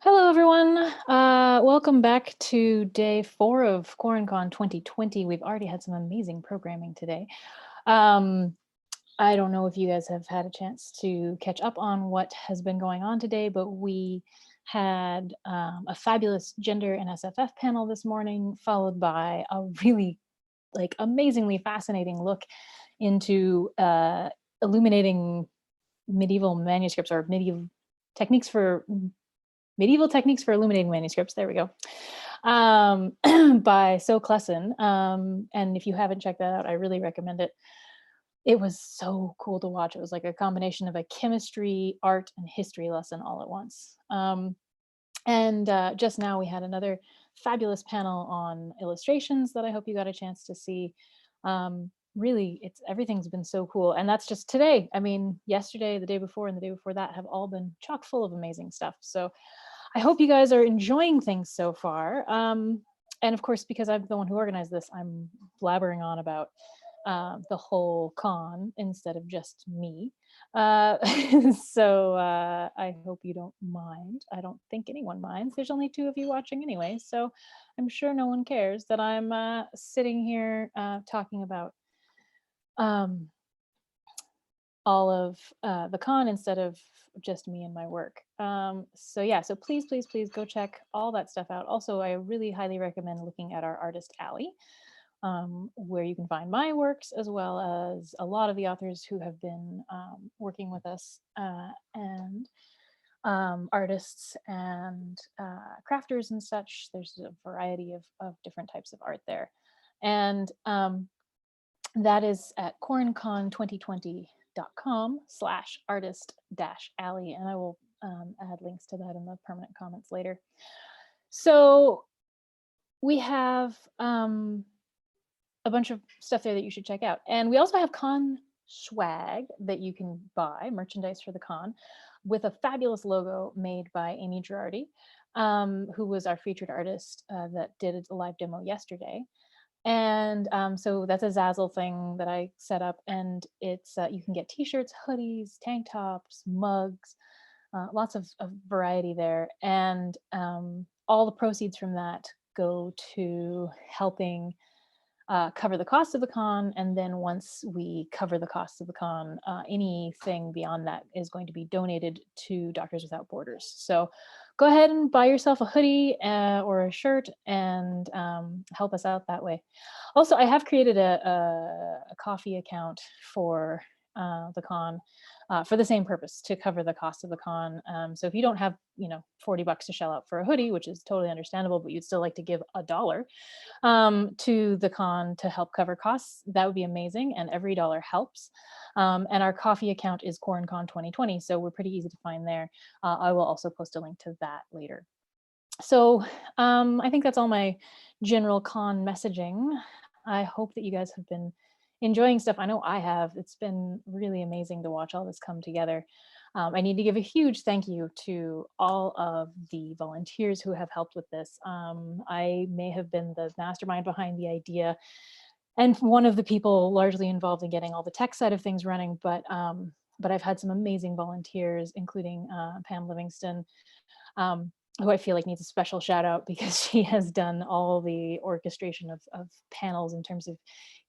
Hello, everyone. Welcome back to day 4 of QuaranCon 2020. We've already had some amazing programming today. I don't know if you guys have had a chance to catch up on what has been going on today, but we had a fabulous gender and SFF panel this morning, followed by a really amazingly fascinating look into illuminating medieval manuscripts or medieval techniques for illuminating manuscripts. There we go. By So Klesson. And if you haven't checked that out, I really recommend it. It was so cool to watch. It was like a combination of a chemistry, art, and history lesson all at once. And just now we had another fabulous panel on illustrations that I hope you got a chance to see. Really, everything's been so cool. And that's just today. I mean, yesterday, the day before, and the day before that have all been chock full of amazing stuff. So I hope you guys are enjoying things so far. And of course, because I'm the one who organized this, I'm blabbering on about the whole con instead of just me. So I hope you don't mind. I don't think anyone minds. There's only 2 of you watching anyway, so I'm sure no one cares that I'm sitting here talking about all of the con instead of just me and my work. So yeah, so please go check all that stuff out. Also, I really highly recommend looking at our artist alley, where you can find my works as well as a lot of the authors who have been working with us, and artists and crafters and such. There's a variety of different types of art there. And that is at QuaranCon2020.com/artist-alley. And I will add links to that in the permanent comments later. So we have a bunch of stuff there that you should check out. And we also have con swag that you can buy, merchandise for the con, with a fabulous logo made by Amy Girardi, who was our featured artist that did a live demo yesterday. And so that's a Zazzle thing that I set up, and it's you can get t-shirts, hoodies, tank tops, mugs, lots of variety there. And all the proceeds from that go to helping cover the cost of the con. And then once we cover the cost of the con, anything beyond that is going to be donated to Doctors Without Borders. So go ahead and buy yourself a hoodie or a shirt and help us out that way. Also, I have created a coffee account for the con for the same purpose, to cover the cost of the con. So if you don't have, $40 to shell out for a hoodie, which is totally understandable, but you'd still like to give $1 to the con to help cover costs, that would be amazing. And every dollar helps. And our coffee account is QuaranCon 2020, so we're pretty easy to find there. I will also post a link to that later. So I think that's all my general con messaging. I hope that you guys have been enjoying stuff. I know I have. It's been really amazing to watch all this come together. I need to give a huge thank you to all of the volunteers who have helped with this. I may have been the mastermind behind the idea and one of the people largely involved in getting all the tech side of things running, but I've had some amazing volunteers, including Pam Livingston, who I feel like needs a special shout out because she has done all the orchestration of panels in terms of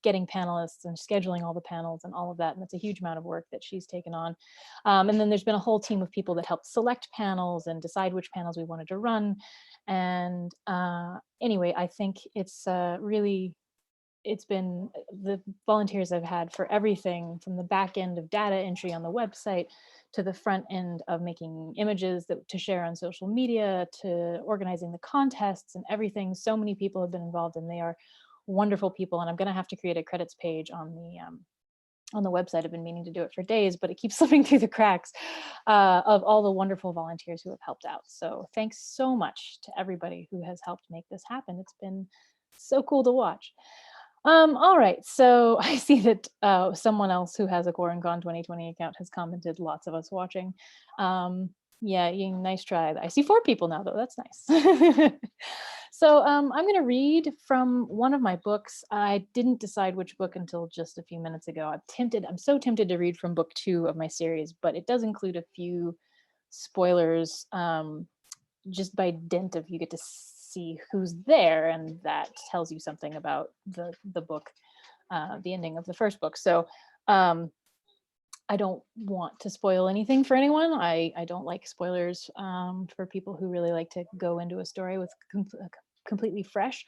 getting panelists and scheduling all the panels and all of that. And that's a huge amount of work that she's taken on. And then there's been a whole team of people that helped select panels and decide which panels we wanted to run. And anyway, I think it's been the volunteers I've had for everything from the back end of data entry on the website to the front end of making images to share on social media, to organizing the contests and everything. So many people have been involved, and they are wonderful people. And I'm going to have to create a credits page on the website. I've been meaning to do it for days, but it keeps slipping through the cracks of all the wonderful volunteers who have helped out. So thanks so much to everybody who has helped make this happen. It's been so cool to watch. All right, so I see that someone else who has a QuaranCon 2020 account has commented, lots of us watching. Yeah, nice try. I see 4 people now, though. That's nice. So I'm going to read from one of my books. I didn't decide which book until just a few minutes ago. I'm so tempted to read from book 2 of my series, but it does include a few spoilers just by dint of you get to see who's there, and that tells you something about the book, the ending of the first book. So I don't want to spoil anything for anyone. I don't like spoilers for people who really like to go into a story with completely fresh.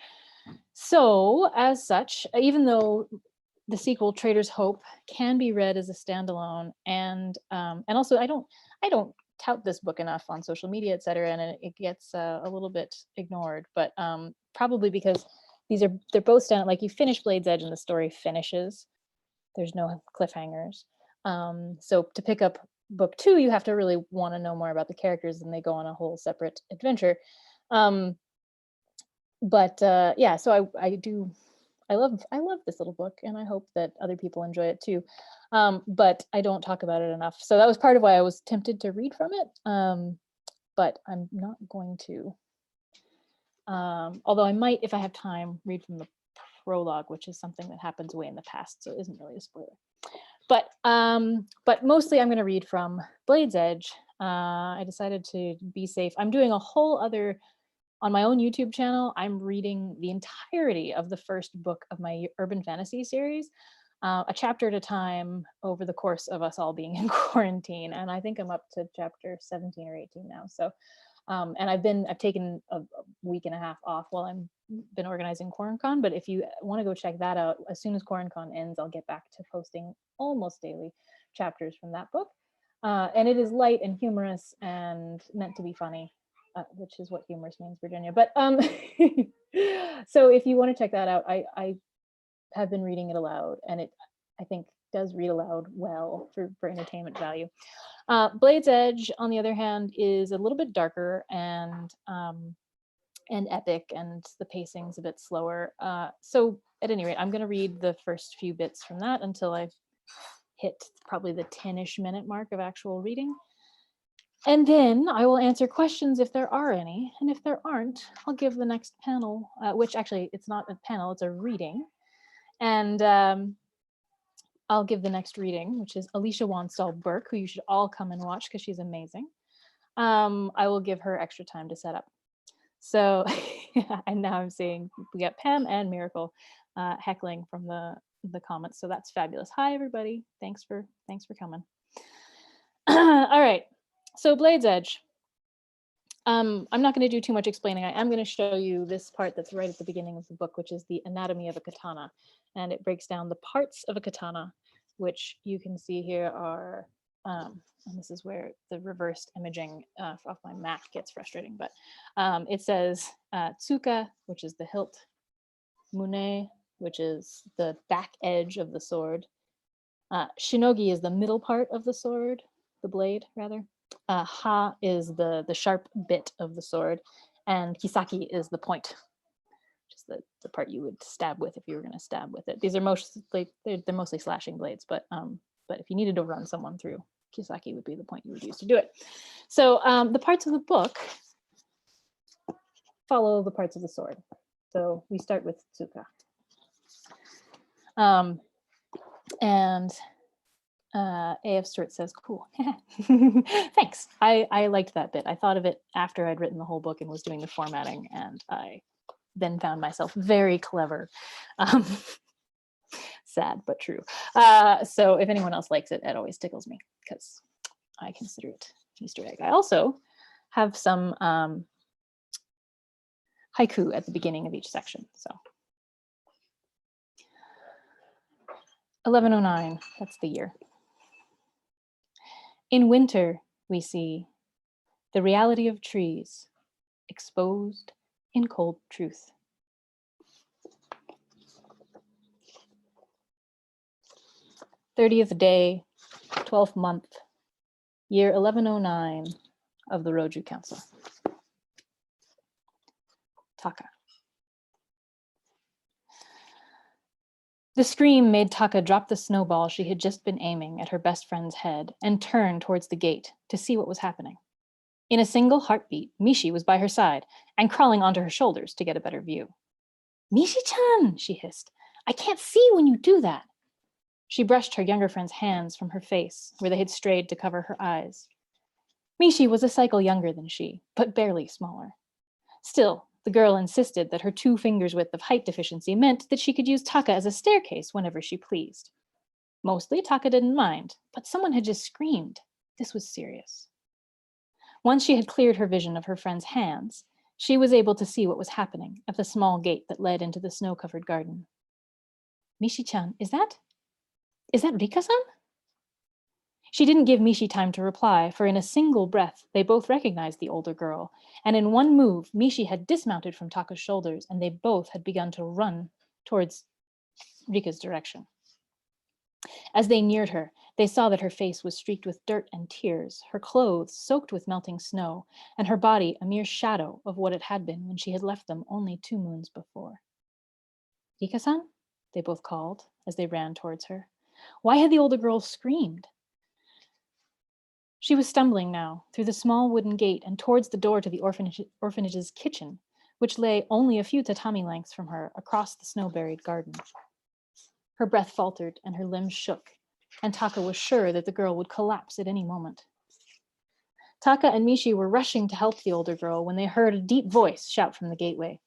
So as such, even though the sequel Trader's Hope can be read as a standalone, and also I don't tout this book enough on social media, etc., and it gets a little bit ignored, but probably because they're both stand, like you finish Blade's Edge and the story finishes. There's no cliffhangers. So to pick up book 2, you have to really want to know more about the characters, and they go on a whole separate adventure. But yeah, so I love this little book, and I hope that other people enjoy it too. But I don't talk about it enough. So that was part of why I was tempted to read from it. But I'm not going to. Although I might, if I have time, read from the prologue, which is something that happens way in the past, so it isn't really a spoiler. But mostly I'm going to read from Blade's Edge. I decided to be safe. I'm doing a whole other, on my own YouTube channel, I'm reading the entirety of the first book of my urban fantasy series, a chapter at a time over the course of us all being in quarantine. And I think I'm up to chapter 17 or 18 now. So, and I've taken a week and a half off while I've been organizing QuaranCon. But if you want to go check that out, as soon as QuaranCon ends, I'll get back to posting almost daily chapters from that book. And it is light and humorous and meant to be funny. Which is what humorous means, Virginia. But so if you want to check that out, I have been reading it aloud, and it, I think, does read aloud well for entertainment value. Blade's Edge, on the other hand, is a little bit darker and epic, and the pacing's a bit slower. So at any rate, I'm going to read the first few bits from that until I hit probably the 10-ish minute mark of actual reading. And then I will answer questions if there are any. And if there aren't, I'll give the next panel, which actually it's not a panel, it's a reading. And I'll give the next reading, which is Alicia Wanstall-Burke, who you should all come and watch because she's amazing. I will give her extra time to set up. So, and now I'm seeing we got Pam and Miracle heckling from the comments. So that's fabulous. Hi, everybody. Thanks for coming. All right. So Blade's Edge. I'm not going to do too much explaining. I am going to show you this part that's right at the beginning of the book, which is the anatomy of a katana. And it breaks down the parts of a katana, which you can see here are, and this is where the reversed imaging off my Mac gets frustrating, but it says tsuka, which is the hilt, mune, which is the back edge of the sword, shinogi is the middle part of the sword, the blade rather, ha is the sharp bit of the sword, and kisaki is the point, which is the part you would stab with if you were going to stab with it. These are mostly they're mostly slashing blades, but if you needed to run someone through, kisaki would be the point you would use to do it. So the parts of the book follow the parts of the sword. So we start with tsuka. And AF Stewart says, cool. Thanks. I liked that bit. I thought of it after I'd written the whole book and was doing the formatting, and I then found myself very clever. Sad, but true. So if anyone else likes it, it always tickles me because I consider it an Easter egg. I also have some haiku at the beginning of each section. So 1109, that's the year. In winter, we see the reality of trees exposed in cold truth. "30th day, 12th month, year 1109 of the Roju Council." Taka. The scream made Taka drop the snowball she had just been aiming at her best friend's head and turn towards the gate to see what was happening. In a single heartbeat, Mishi was by her side and crawling onto her shoulders to get a better view. "Mishi-chan," she hissed. "I can't see when you do that." She brushed her younger friend's hands from her face, where they had strayed to cover her eyes. Mishi was a cycle younger than she, but barely smaller. Still, the girl insisted that her 2 fingers' width of height deficiency meant that she could use Taka as a staircase whenever she pleased. Mostly, Taka didn't mind, but someone had just screamed. This was serious. Once she had cleared her vision of her friend's hands, she was able to see what was happening at the small gate that led into the snow-covered garden. Mishi-chan, is that Rika-san? She didn't give Mishi time to reply, for in a single breath, they both recognized the older girl, and in one move, Mishi had dismounted from Taka's shoulders, and they both had begun to run towards Rika's direction. As they neared her, they saw that her face was streaked with dirt and tears, her clothes soaked with melting snow, and her body a mere shadow of what it had been when she had left them only 2 moons before. Rika-san? They both called as they ran towards her. Why had the older girl screamed? She was stumbling now through the small wooden gate and towards the door to the orphanage's kitchen, which lay only a few tatami lengths from her across the snow-buried garden. Her breath faltered and her limbs shook, and Taka was sure that the girl would collapse at any moment. Taka and Mishi were rushing to help the older girl when they heard a deep voice shout from the gateway.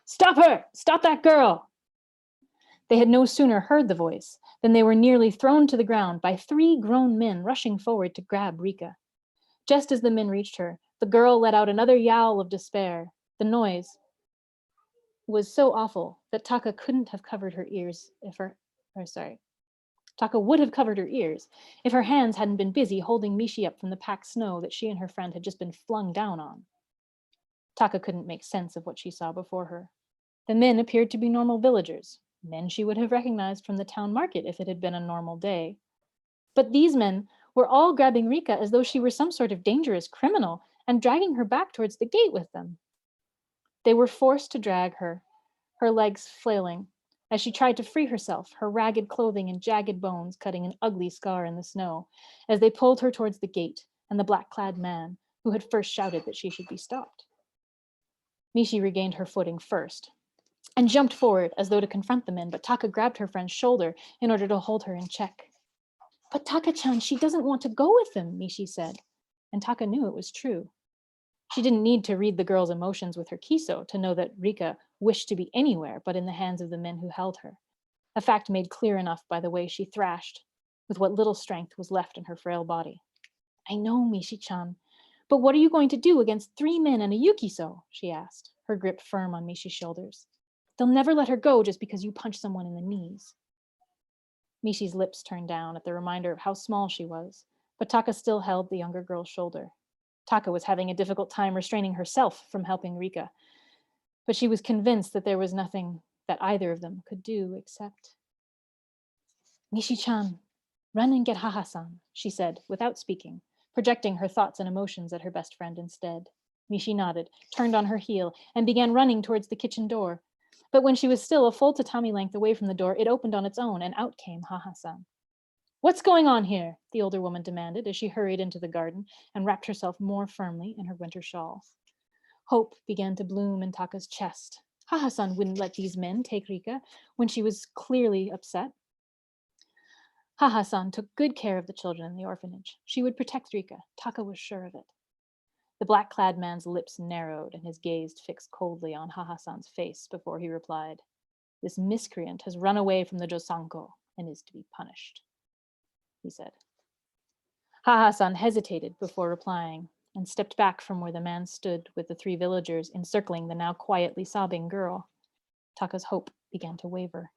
"Stop her! Stop that girl!" They had no sooner heard the voice than they were nearly thrown to the ground by 3 grown men rushing forward to grab Rika. Just as the men reached her, the girl let out another yowl of despair. The noise was so awful that Taka couldn't have covered her ears if her... Taka would have covered her ears if her hands hadn't been busy holding Mishi up from the packed snow that she and her friend had just been flung down on. Taka couldn't make sense of what she saw before her. The men appeared to be normal villagers, men she would have recognized from the town market if it had been a normal day. But these men were all grabbing Rika as though she were some sort of dangerous criminal and dragging her back towards the gate with them. They were forced to drag her, her legs flailing, as she tried to free herself, her ragged clothing and jagged bones cutting an ugly scar in the snow, as they pulled her towards the gate and the black-clad man who had first shouted that she should be stopped. Mishi regained her footing first and jumped forward as though to confront the men, but Taka grabbed her friend's shoulder in order to hold her in check. "But Taka-chan, she doesn't want to go with them," Mishi said, and Taka knew it was true. She didn't need to read the girl's emotions with her kiso to know that Rika wished to be anywhere but in the hands of the men who held her, a fact made clear enough by the way she thrashed with what little strength was left in her frail body. "I know, Mishi-chan, but what are you going to do against 3 men and a yukiso?" she asked, her grip firm on Mishi's shoulders. "They'll never let her go just because you punched someone in the knees." Mishi's lips turned down at the reminder of how small she was, but Taka still held the younger girl's shoulder. Taka was having a difficult time restraining herself from helping Rika, but she was convinced that there was nothing that either of them could do except... "Mishi-chan, run and get Hassan," she said, without speaking, projecting her thoughts and emotions at her best friend instead. Mishi nodded, turned on her heel, and began running towards the kitchen door. But when she was still a full tatami length away from the door, it opened on its own, and out came Hassan. "What's going on here?" the older woman demanded as she hurried into the garden and wrapped herself more firmly in her winter shawl. Hope began to bloom in Taka's chest. Hassan wouldn't let these men take Rika when she was clearly upset. Hassan took good care of the children in the orphanage. She would protect Rika. Taka was sure of it. The black-clad man's lips narrowed and his gaze fixed coldly on Hassan's face before he replied, "This miscreant has run away from the Josanko and is to be punished," he said. Hassan hesitated before replying and stepped back from where the man stood with the 3 villagers encircling the now quietly sobbing girl. Taka's hope began to waver.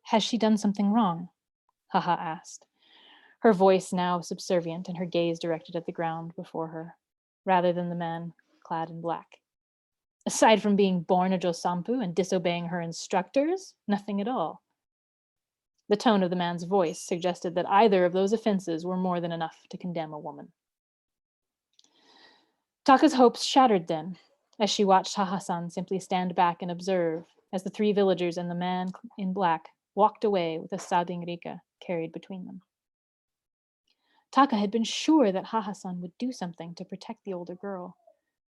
"Has she done something wrong?" Haha asked, her voice now subservient and her gaze directed at the ground before her, rather than the man clad in black. "Aside from being born a Josampu and disobeying her instructors, nothing at all." The tone of the man's voice suggested that either of those offenses were more than enough to condemn a woman. Taka's hopes shattered then, as she watched Hassan simply stand back and observe as the 3 villagers and the man in black walked away with a sobbing Rika carried between them. Taka had been sure that Hassan would do something to protect the older girl.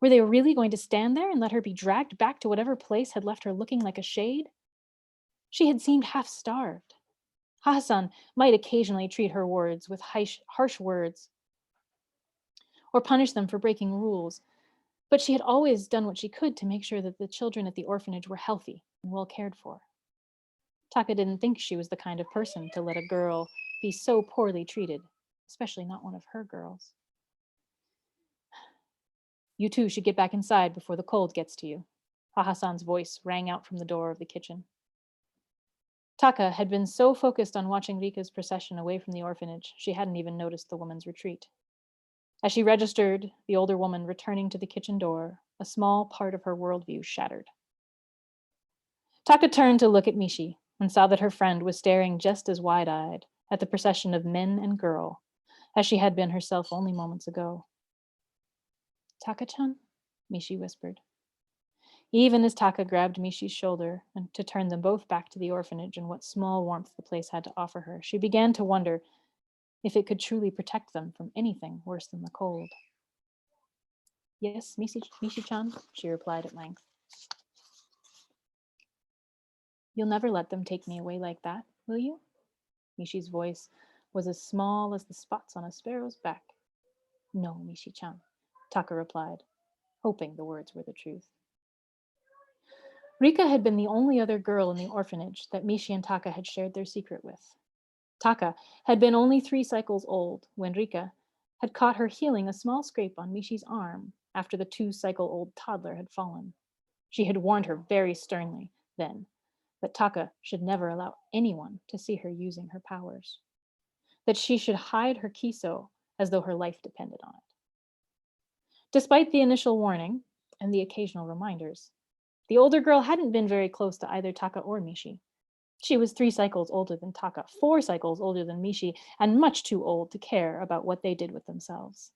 Were they really going to stand there and let her be dragged back to whatever place had left her looking like a shade? She had seemed half-starved. Hassan might occasionally treat her wards with harsh words, or punish them for breaking rules, but she had always done what she could to make sure that the children at the orphanage were healthy and well cared for. Taka didn't think she was the kind of person to let a girl be so poorly treated, especially not one of her girls. You two should get back inside before the cold gets to you. Hassan's voice rang out from the door of the kitchen. Taka had been so focused on watching Rika's procession away from the orphanage, she hadn't even noticed the woman's retreat. As she registered the older woman returning to the kitchen door, a small part of her worldview shattered. Taka turned to look at Mishi and saw that her friend was staring just as wide-eyed at the procession of men and girl as she had been herself only moments ago. Taka-chan, Mishi whispered. Even as Taka grabbed Mishi's shoulder and to turn them both back to the orphanage and what small warmth the place had to offer her, she began to wonder if it could truly protect them from anything worse than the cold. Yes, Mishi-chan, she replied at length. You'll never let them take me away like that, will you? Mishi's voice was as small as the spots on a sparrow's back. No, Mishi-chan, Taka replied, hoping the words were the truth. Rika had been the only other girl in the orphanage that Mishi and Taka had shared their secret with. Taka had been only 3 cycles old when Rika had caught her healing a small scrape on Mishi's arm after the 2-cycle-old toddler had fallen. She had warned her very sternly then that Taka should never allow anyone to see her using her powers, that she should hide her kiso as though her life depended on it. Despite the initial warning and the occasional reminders, the older girl hadn't been very close to either Taka or Mishi. She was 3 cycles older than Taka, 4 cycles older than Mishi, and much too old to care about what they did with themselves.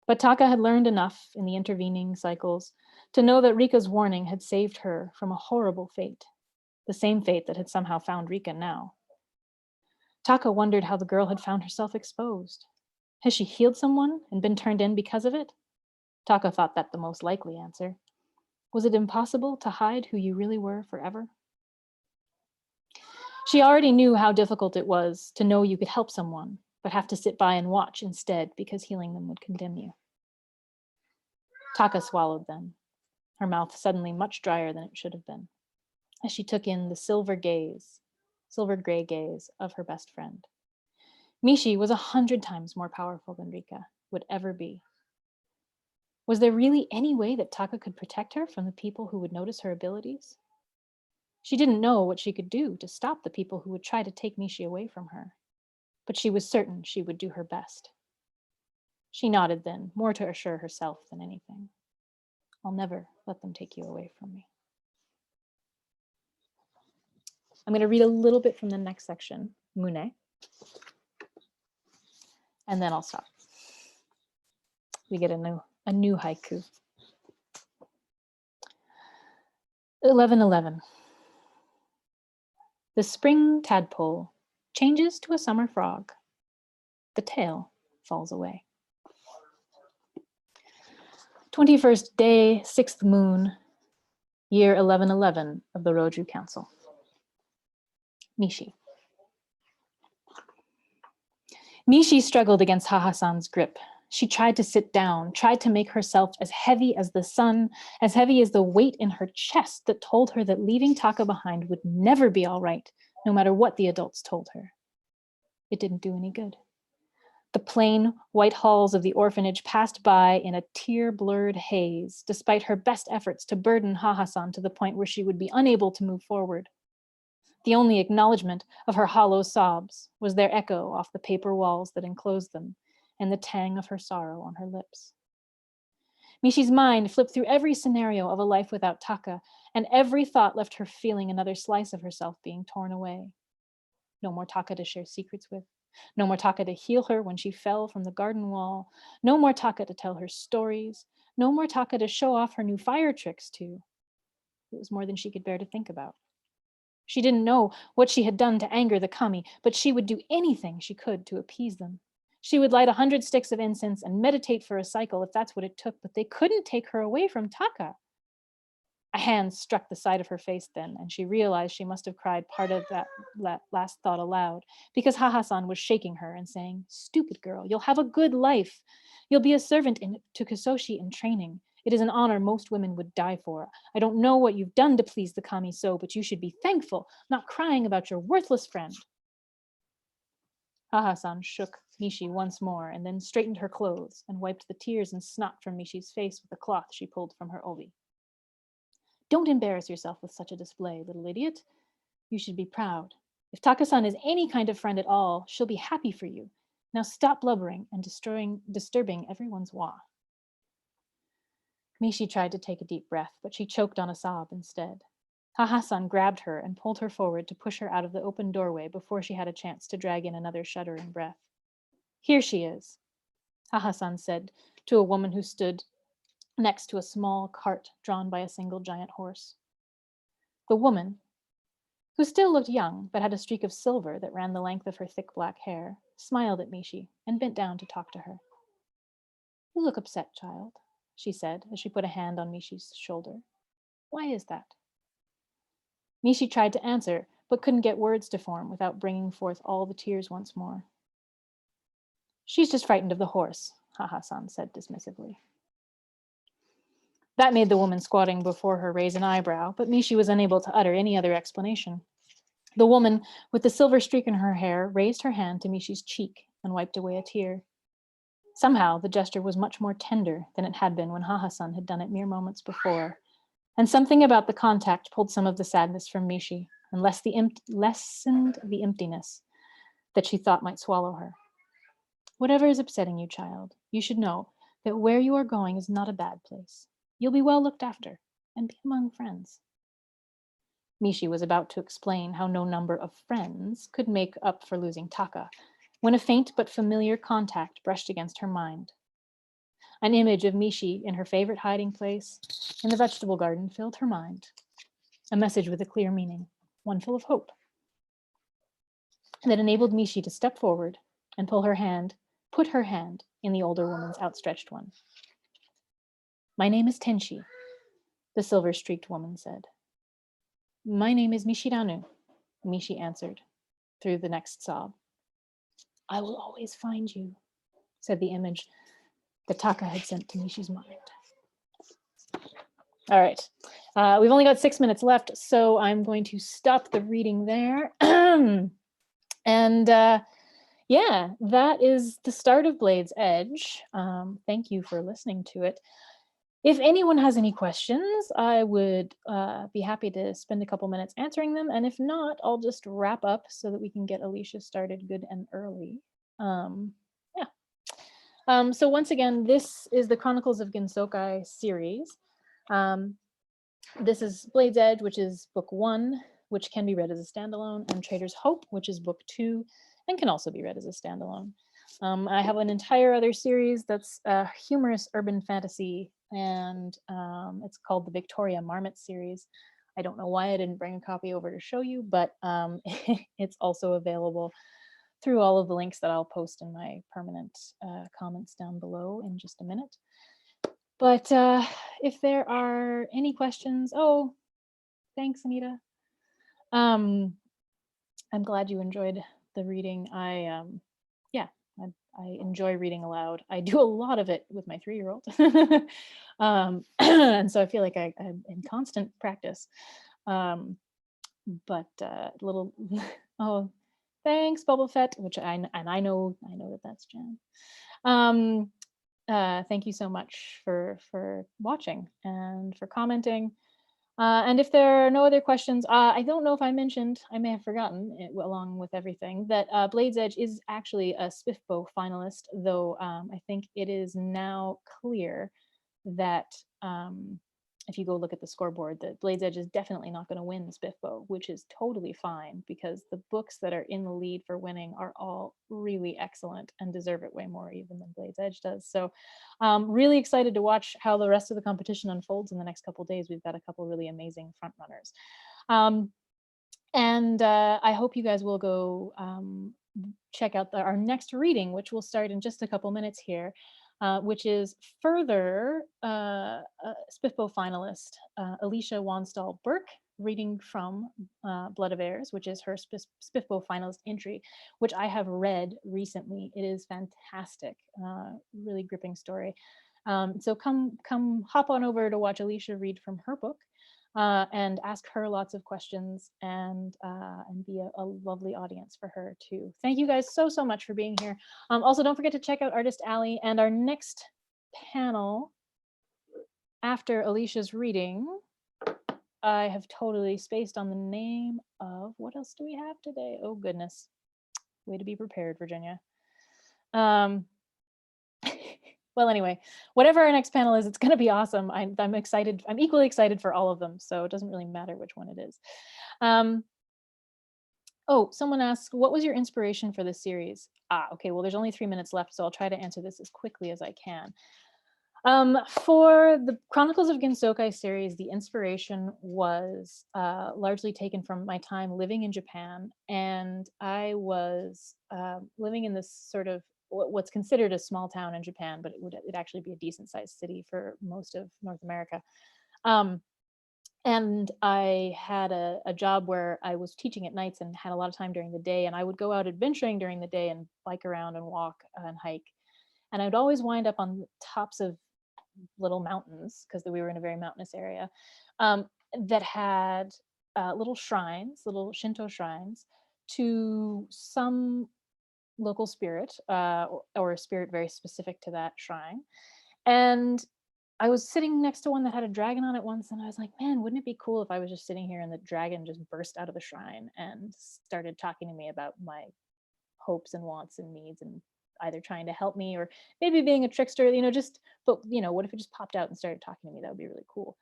But Taka had learned enough in the intervening cycles to know that Rika's warning had saved her from a horrible fate, the same fate that had somehow found Rika now. Taka wondered how the girl had found herself exposed. Had she healed someone and been turned in because of it? Taka thought that the most likely answer. Was it impossible to hide who you really were forever? She already knew how difficult it was to know you could help someone, but have to sit by and watch instead because healing them would condemn you. Taka swallowed then, her mouth suddenly much drier than it should have been, as she took in the silver gray gaze of her best friend. Mishi was 100 times more powerful than Rika would ever be. Was there really any way that Taka could protect her from the people who would notice her abilities? She didn't know what she could do to stop the people who would try to take Mishi away from her, but she was certain she would do her best. She nodded then, more to assure herself than anything. I'll never let them take you away from me. I'm going to read a little bit from the next section, Mune, and then I'll stop. We get a new haiku. 11:11. The spring tadpole changes to a summer frog. The tail falls away. 21st day, 6th moon, year 1111 of the Roju Council. Mishi. Mishi struggled against Hassan's grip. She tried to sit down, tried to make herself as heavy as the sun, as heavy as the weight in her chest that told her that leaving Taka behind would never be all right, no matter what the adults told her. It didn't do any good. The plain, white halls of the orphanage passed by in a tear-blurred haze, despite her best efforts to burden Hassan to the point where she would be unable to move forward. The only acknowledgement of her hollow sobs was their echo off the paper walls that enclosed them, and the tang of her sorrow on her lips. Mishi's mind flipped through every scenario of a life without Taka, and every thought left her feeling another slice of herself being torn away. No more Taka to share secrets with. No more Taka to heal her when she fell from the garden wall. No more Taka to tell her stories. No more Taka to show off her new fire tricks to. It was more than she could bear to think about. She didn't know what she had done to anger the kami, but she would do anything she could to appease them. She would light 100 sticks of incense and meditate for a cycle if that's what it took, but they couldn't take her away from Taka. hand struck the side of her face then, and she realized she must have cried part of that last thought aloud, because Hassan was shaking her and saying, "Stupid girl, you'll have a good life. You'll be a servant to Kososhi in training. It is an honor most women would die for. I don't know what you've done to please the kami so, but you should be thankful, not crying about your worthless friend." Hassan shook Mishi once more and then straightened her clothes and wiped the tears and snot from Mishi's face with a cloth she pulled from her obi. "Don't embarrass yourself with such a display, little idiot. You should be proud. If Taka-san is any kind of friend at all, she'll be happy for you. Now stop blubbering and disturbing everyone's wa." Mishi tried to take a deep breath, but she choked on a sob instead. Hassan grabbed her and pulled her forward to push her out of the open doorway before she had a chance to drag in another shuddering breath. "Here she is," Hassan said to a woman who stood next to a small cart drawn by a single giant horse. The woman, who still looked young but had a streak of silver that ran the length of her thick black hair, smiled at Mishi and bent down to talk to her. "You look upset, child," she said as she put a hand on Mishi's shoulder. "Why is that?" Mishi tried to answer, but couldn't get words to form without bringing forth all the tears once more. "She's just frightened of the horse," Hassan said dismissively. That made the woman squatting before her raise an eyebrow, but Mishi was unable to utter any other explanation. The woman with the silver streak in her hair raised her hand to Mishi's cheek and wiped away a tear. Somehow, the gesture was much more tender than it had been when Hassan had done it mere moments before, and something about the contact pulled some of the sadness from Mishi and lessened the emptiness that she thought might swallow her. "Whatever is upsetting you, child, you should know that where you are going is not a bad place. You'll be well looked after and be among friends." Mishi was about to explain how no number of friends could make up for losing Taka, when a faint but familiar contact brushed against her mind. An image of Mishi in her favorite hiding place in the vegetable garden filled her mind. A message with a clear meaning, one full of hope, that enabled Mishi to step forward and put her hand in the older woman's outstretched one. "My name is Tinchy," the silver-streaked woman said. "My name is Mishiranu," Mishi answered through the next sob. "I will always find you," said the image that Taka had sent to Mishi's mind. All right. We've only got 6 minutes left, so I'm going to stop the reading there. And yeah, that is the start of Blade's Edge. Thank you for listening to it. If anyone has any questions, I would be happy to spend a couple minutes answering them. And if not, I'll just wrap up so that we can get Alicia started good and early. So once again, this is the Chronicles of Gensokai series. This is Blade's Edge, which is book 1, which can be read as a standalone, and Trader's Hope, which is book 2, and can also be read as a standalone. I have an entire other series that's humorous urban fantasy, and it's called the Victoria Marmot series. I don't know why I didn't bring a copy over to show you, but it's also available through all of the links that I'll post in my permanent comments down below in just a minute. But if there are any questions, oh, thanks, Anita. I'm glad you enjoyed the reading. I enjoy reading aloud. I do a lot of it with my 3-year-old. And so I feel like I'm in constant practice. But little, oh, thanks, Bubble Fett, which I know that that's Jan. Thank you so much for watching and for commenting. And if there are no other questions, I don't know if I mentioned, I may have forgotten it, along with everything, that Blade's Edge is actually a SPFBO finalist, though I think it is now clear that if you go look at the scoreboard, that Blade's Edge is definitely not going to win SPFBO, which is totally fine, because the books that are in the lead for winning are all really excellent and deserve it way more even than Blade's Edge does. So really excited to watch how the rest of the competition unfolds in the next couple of days. We've got a couple really amazing front runners. And I hope you guys will go check out our next reading, which will start in just a couple minutes here. which is further SPFBO finalist Alicia Wanstall-Burke reading from Blood of Heirs, which is her SPFBO finalist entry, which I have read recently. It is fantastic, really gripping story. So come hop on over to watch Alicia read from her book. And ask her lots of questions and be a lovely audience for her too. Thank you guys so much for being here. Also, don't forget to check out Artist Alley and our next panel after Alicia's reading. I have totally spaced on the name of, what else do we have today? Oh goodness, way to be prepared, Virginia. Well, anyway, whatever our next panel is, it's going to be awesome. I'm excited. I'm equally excited for all of them, so it doesn't really matter which one it is. Oh, someone asked, what was your inspiration for this series? Okay, well, there's only 3 minutes left, so I'll try to answer this as quickly as I can. For the Chronicles of Gensokai series, the inspiration was largely taken from my time living in Japan, and I was living in this sort of what's considered a small town in Japan, but it'd actually be a decent sized city for most of North America. And I had a job where I was teaching at nights and had a lot of time during the day, and I would go out adventuring during the day and bike around and walk and hike. And I would always wind up on the tops of little mountains, because we were in a very mountainous area, that had little shrines, little Shinto shrines to some local spirit or a spirit very specific to that shrine. And I was sitting next to one that had a dragon on it once, and I was like, man, wouldn't it be cool if I was just sitting here and the dragon just burst out of the shrine and started talking to me about my hopes and wants and needs, and either trying to help me or maybe being a trickster, but what if it just popped out and started talking to me? That would be really cool.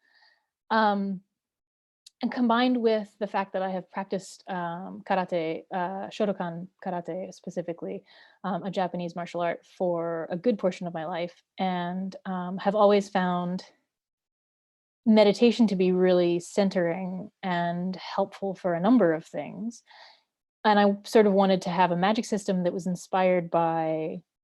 And combined with the fact that I have practiced karate, Shotokan karate specifically, a Japanese martial art, for a good portion of my life, and have always found meditation to be really centering and helpful for a number of things. And I sort of wanted to have a magic system that was inspired by